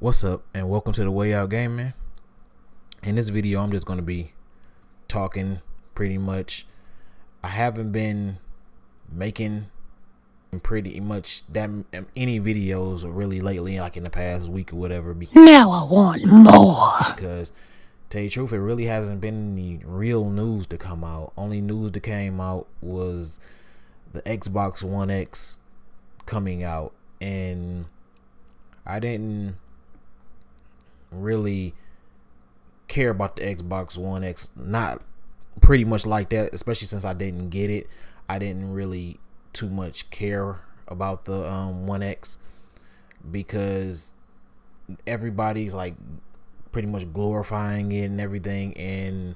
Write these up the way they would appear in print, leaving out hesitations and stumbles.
What's up, and welcome to the Way Out Gaming. In this video, I'm just going to be talking pretty much. I haven't been making pretty much that any videos really lately, like in the past week or whatever. Now I want more. Because, to tell you the truth, it really hasn't been any real news to come out. Only news that came out was the Xbox One X coming out, and I didn't really care about the Xbox One X, not pretty much like that, especially since I didn't get it. I didn't really too much care about the One X because everybody's like pretty much glorifying it and everything, and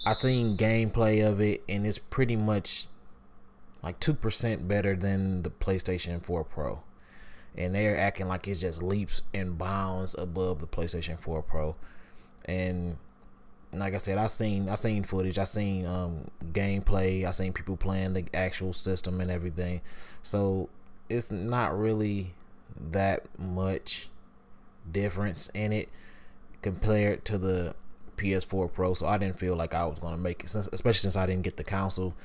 I seen gameplay of it, and it's pretty much like 2% better than the PlayStation 4 Pro. And they're acting like it's just leaps and bounds above the PlayStation 4 Pro. And like I said, I seen footage, I seen gameplay, I seen people playing the actual system and everything. So it's not really that much difference in it compared to the PS4 Pro. So I didn't feel like I was gonna make it, especially since I didn't get the console.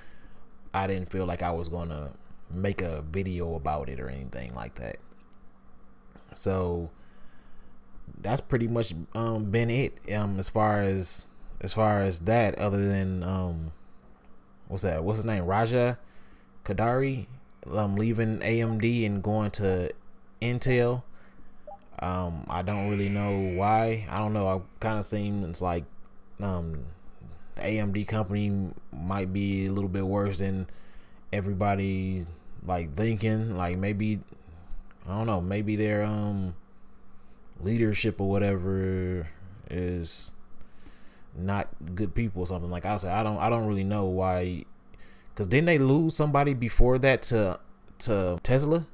I didn't feel like I was gonna make a video about it or anything like that. So that's pretty much been it as far as that, other than what's his name, Raja Koduri leaving AMD and going to Intel. I don't really know why. I don't know. I kind of seems like the AMD company might be a little bit worse than everybody like thinking. Like maybe, I don't know, maybe their leadership or whatever is not good people or something. Like I said, I don't really know why, because didn't they lose somebody before that to Tesla?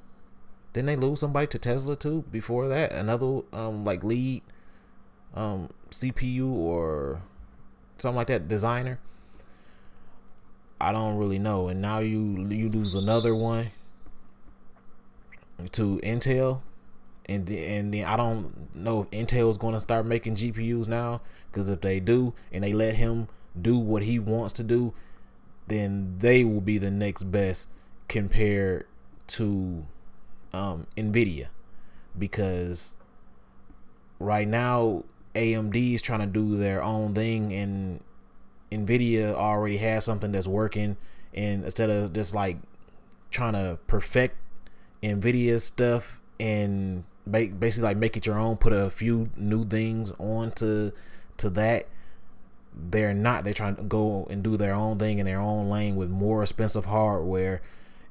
Didn't they lose somebody to Tesla too before that? Another like lead CPU or something like that, designer. I don't really know. And now you lose another one to Intel, and then I don't know if Intel is going to start making GPUs now, because if they do and they let him do what he wants to do, then they will be the next best compared to Nvidia, because right now AMD is trying to do their own thing, and Nvidia already has something that's working, and instead of just like trying to perfect Nvidia stuff and basically like make it your own, put a few new things onto that, they're trying to go and do their own thing in their own lane with more expensive hardware,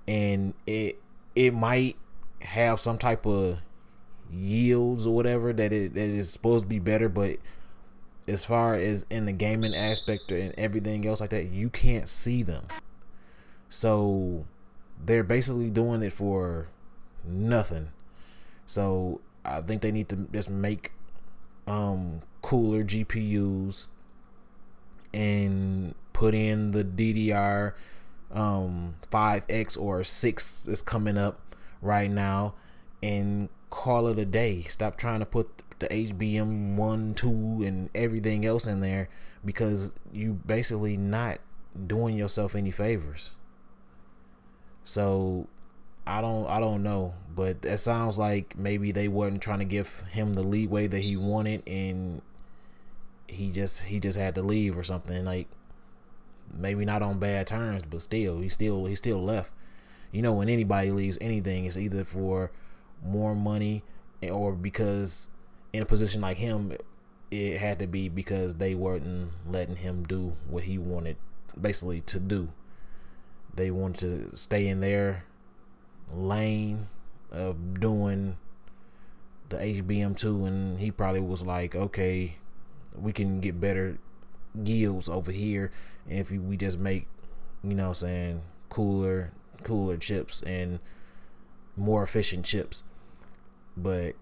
and it might have some type of yields or whatever that is supposed to be better, but as far as in the gaming aspect and everything else like that, you can't see them. So they're basically doing it for nothing. So I think they need to just make cooler GPUs and put in the DDR 5X or 6 is coming up right now, and call it a day. Stop trying to put the HBM 1, 2 and everything else in there, because you basically not doing yourself any favors. So I don't know, but it sounds like maybe they weren't trying to give him the leeway that he wanted, and he just had to leave or something. Like, maybe not on bad terms, but still he still left. You know, when anybody leaves anything, it's either for more money, or because in a position like him, it had to be because they weren't letting him do what he wanted basically to do. They wanted to stay in their lane of doing the HBM2, and he probably was like, okay, we can get better yields over here if we just make, you know what I'm saying, cooler chips and more efficient chips. But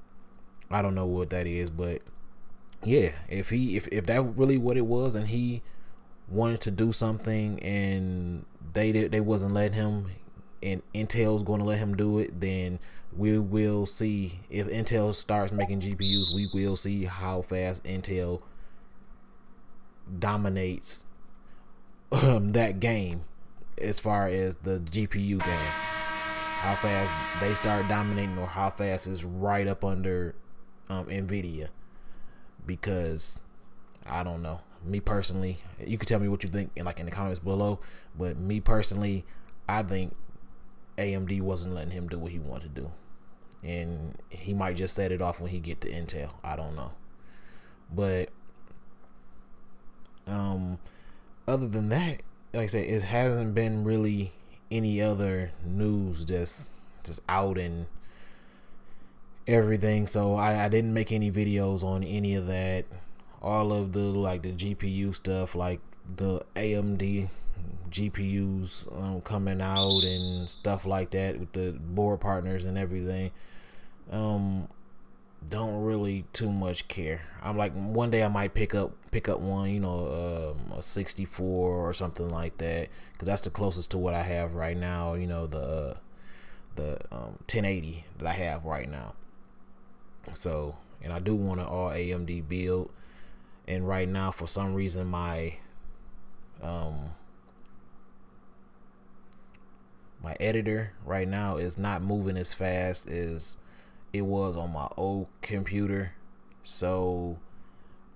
I don't know what that is. But yeah, if that really what it was, and he wanted to do something and they wasn't letting him, and Intel's going to let him do it, then we will see. If Intel starts making GPUs, we will see how fast Intel dominates that game as far as the GPU game. How fast they start dominating, or how fast it's right up under Nvidia. Because I don't know. Me personally, you can tell me what you think in the comments below. But me personally, I think AMD wasn't letting him do what he wanted to do, and he might just set it off when he get to Intel. I don't know. But other than that, like I said, it hasn't been really any other news just out and everything. So I didn't make any videos on any of that. All of the the GPU stuff, like the AMD GPUs coming out and stuff like that with the board partners and everything, don't really too much care. I'm like, one day I might pick up one, a 64 or something like that, because that's the closest to what I have right now. The 1080 that I have right now. So, and I do want an all AMD build. And right now, for some reason, my my editor right now is not moving as fast as it was on my old computer. So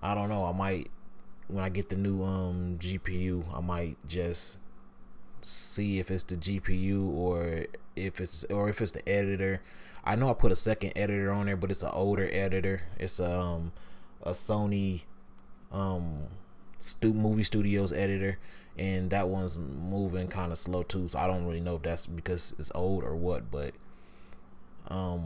I don't know. I might, when I get the new GPU, I might just see if it's the GPU or if it's the editor. I know I put a second editor on there, but it's an older editor. It's a Sony movie studios editor, and that one's moving kind of slow too. So I don't really know if that's because it's old or what, but I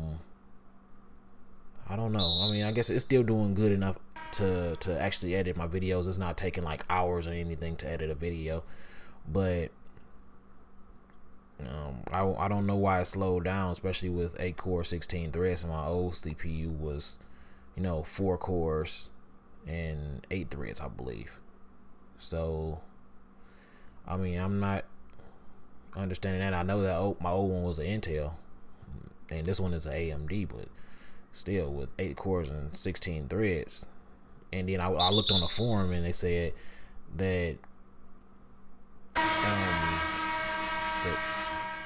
don't know. I mean, I guess it's still doing good enough to actually edit my videos. It's not taking like hours or anything to edit a video, but I don't know why it slowed down, especially with 8 core 16 threads, and my old CPU was 4 cores and 8 threads, I believe. So I mean, I'm not understanding that. I know that my old one was an Intel and this one is an AMD, but still with 8 cores and 16 threads. And then I looked on the forum and they said that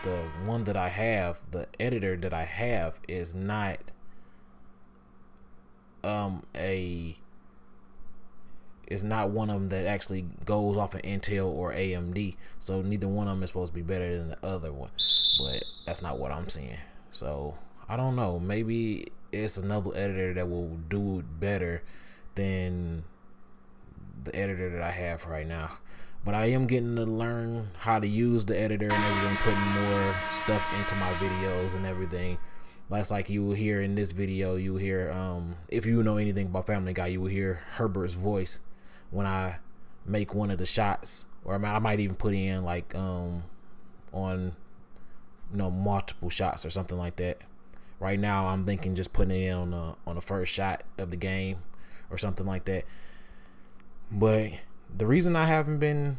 the one that I have, the editor that I have, is not is not one of them that actually goes off of Intel or AMD. So neither one of them is supposed to be better than the other one, but that's not what I'm seeing. So I don't know. Maybe it's another editor that will do it better than the editor that I have right now. But I am getting to learn how to use the editor and everything, putting more stuff into my videos and everything. That's like you will hear in this video, you will hear, if you know anything about Family Guy, you will hear Herbert's voice when I make one of the shots, or I might even put in like on multiple shots or something like that. Right now I'm thinking just putting it in on the first shot of the game or something like that. But the reason I haven't been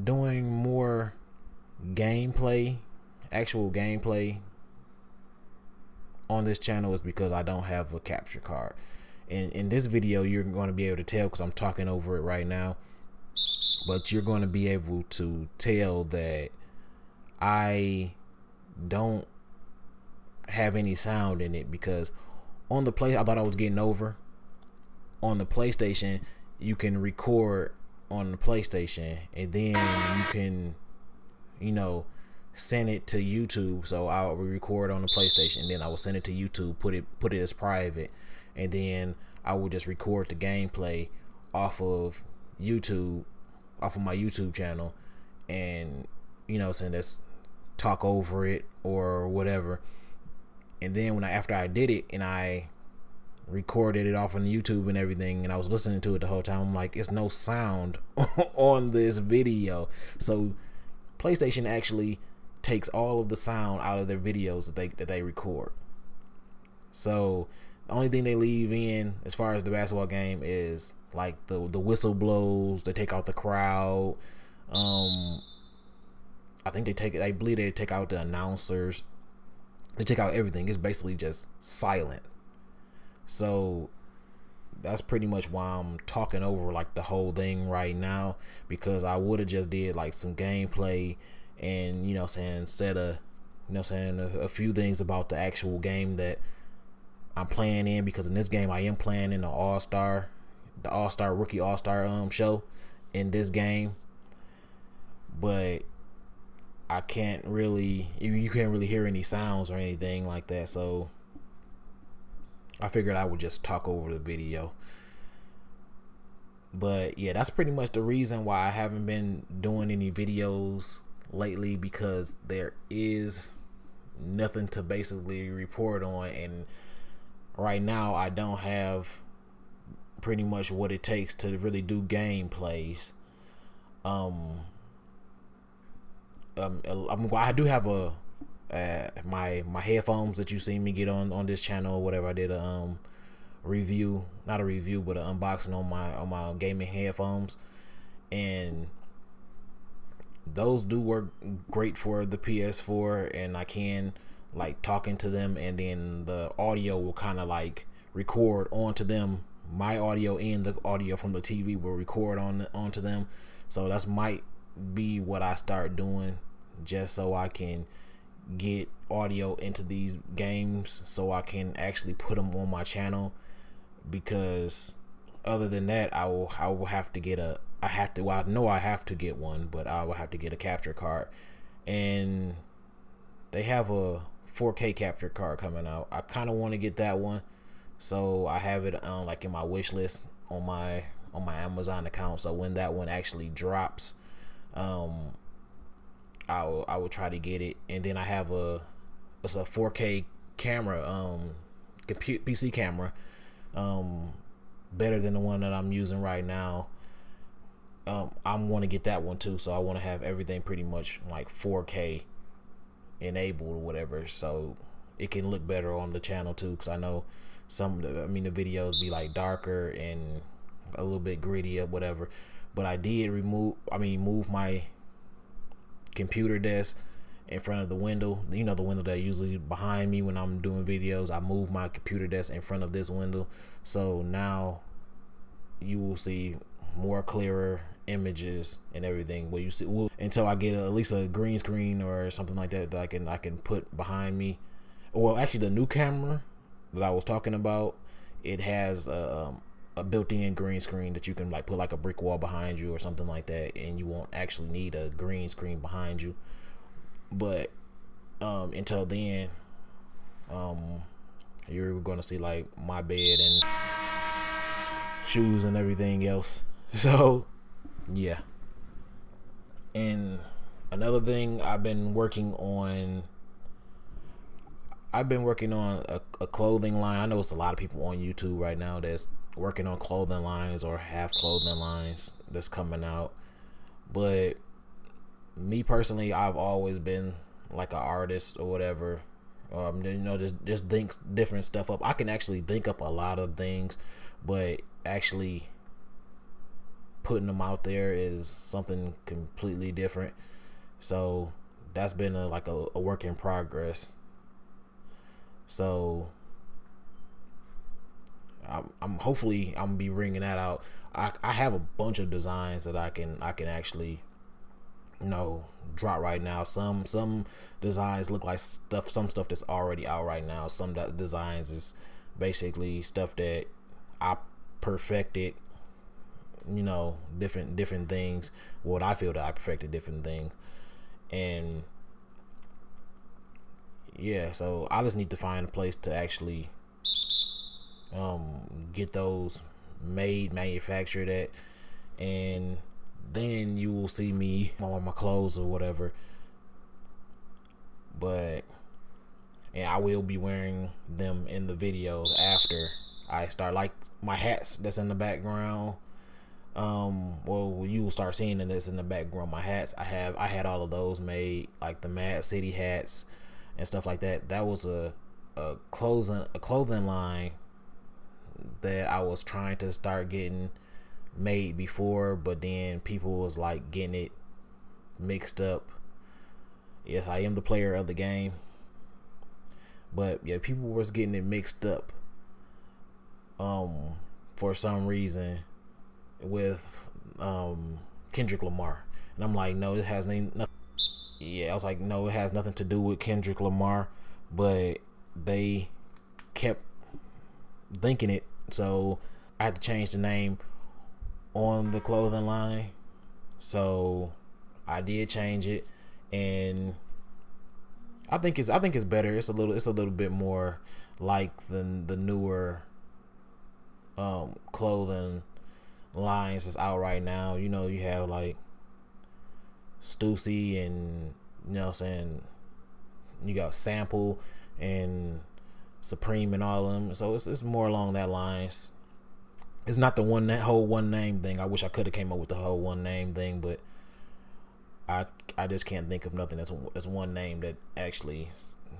doing more actual gameplay on this channel is because I don't have a capture card. And in this video you're going to be able to tell, because I'm talking over it right now, but you're going to be able to tell that I don't have any sound in it, because on the I thought I was getting over. On the PlayStation, you can record on the PlayStation and then you can send it to YouTube. So I'll record on the PlayStation and then I will send it to YouTube, put it as private, and then I will just record the gameplay off of YouTube, off of my YouTube channel, and send us talk over it or whatever. And then after I did it and I recorded it off on YouTube and everything, and I was listening to it the whole time, I'm like, it's no sound on this video. So PlayStation actually takes all of the sound out of their videos that they record. So the only thing they leave in as far as the basketball game is like the whistle blows. They take out the crowd, I think I believe they take out the announcers, they take out everything. It's basically just silent. So that's pretty much why I'm talking over like the whole thing right now, because I would have just did like some gameplay and said a few things about the actual game that I'm playing in, because in this game I am playing in the rookie all-star show in this game. But you can't really hear any sounds or anything like that, so I figured I would just talk over the video. But yeah, that's pretty much the reason why I haven't been doing any videos lately, because there is nothing to basically report on, and right now I don't have pretty much what it takes to really do gameplays. I do have my headphones that you see me get on this channel or whatever. I did a review, not a review, but an unboxing on my gaming headphones, and those do work great for the PS4, and I can like talk into them, and then the audio will kind of like record onto them. My audio and the audio from the TV will record onto them. So that's might be what I start doing, just so I can get audio into these games so I can actually put them on my channel. Because other than that, I will have to get I know I have to get one, but I will have to get a capture card, and they have a 4K capture card coming out. I kind of want to get that one, so I have it like in my wish list on my Amazon account. So when that one actually drops, I will try to get it. And then I have it's a 4K camera, PC camera, better than the one that I'm using right now. I want to get that one too, so I want to have everything pretty much like 4K enabled or whatever, so it can look better on the channel too. Because I know the videos be like darker and a little bit gritty or whatever. But I did move my computer desk in front of the window. The window that usually behind me when I'm doing videos. I moved my computer desk in front of this window, so now you will see more clearer images and everything. Where you see, until I get at least a green screen or something like that I can put behind me. Well, actually, the new camera that I was talking about, it has a built-in green screen that you can like put like a brick wall behind you or something like that, and you won't actually need a green screen behind you. But until then, you're gonna see like my bed and shoes and everything else. So yeah. And another thing, I've been working on a clothing line. I know it's a lot of people on YouTube right now that's working on clothing lines or have clothing lines that's coming out. But me personally, I've always been like an artist or whatever. Just think different stuff up. I can actually think up a lot of things, but actually putting them out there is something completely different. So that's been a work in progress. So I'm hopefully I'm gonna be bringing that out. I have a bunch of designs that I can actually drop right now. Some designs look like some stuff that's already out right now. Some designs is basically stuff that I perfected, different things. What I feel that I perfected different things. And yeah, so I just need to find a place to actually get those manufactured at, and then you will see me on my clothes or whatever. But I will be wearing them in the videos after I start, like my hats that's in the background. Well, you will start seeing this in the background. My hats, I had all of those made, like the Mad City hats and stuff like that. That was a clothing line that I was trying to start getting made before, but then people was like getting it mixed up Yes, I am the player of the game. But yeah, people was getting it mixed up for some reason with Kendrick Lamar. And I'm like, no, it has nothing. Yeah, I was like, no, it has nothing to do with Kendrick Lamar, but they kept thinking it, so I had to change the name on the clothing line. So I did change it, and I think it's better. It's a little bit more like the newer clothing lines that's out right now. You know, you have like Stussy, and you know what I'm saying, you got Sample and Supreme and all of them. So it's more along that lines. It's not the whole one name thing. I wish I could have came up with the whole one name thing, but I just can't think of nothing that's one name that actually,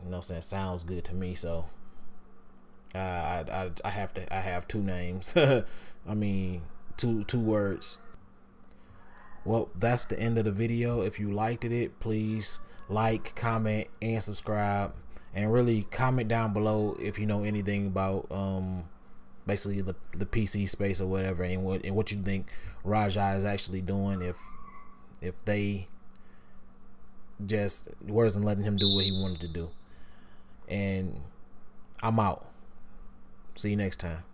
you know what I'm saying, sounds good to me. So I have two names. I mean, two words. Well, that's the end of the video. If you liked it, please like, comment, and subscribe, and really comment down below if you know anything about basically the PC space or whatever, and what you think Raja is actually doing, if they just wasn't letting him do what he wanted to do. And I'm out. See you next time.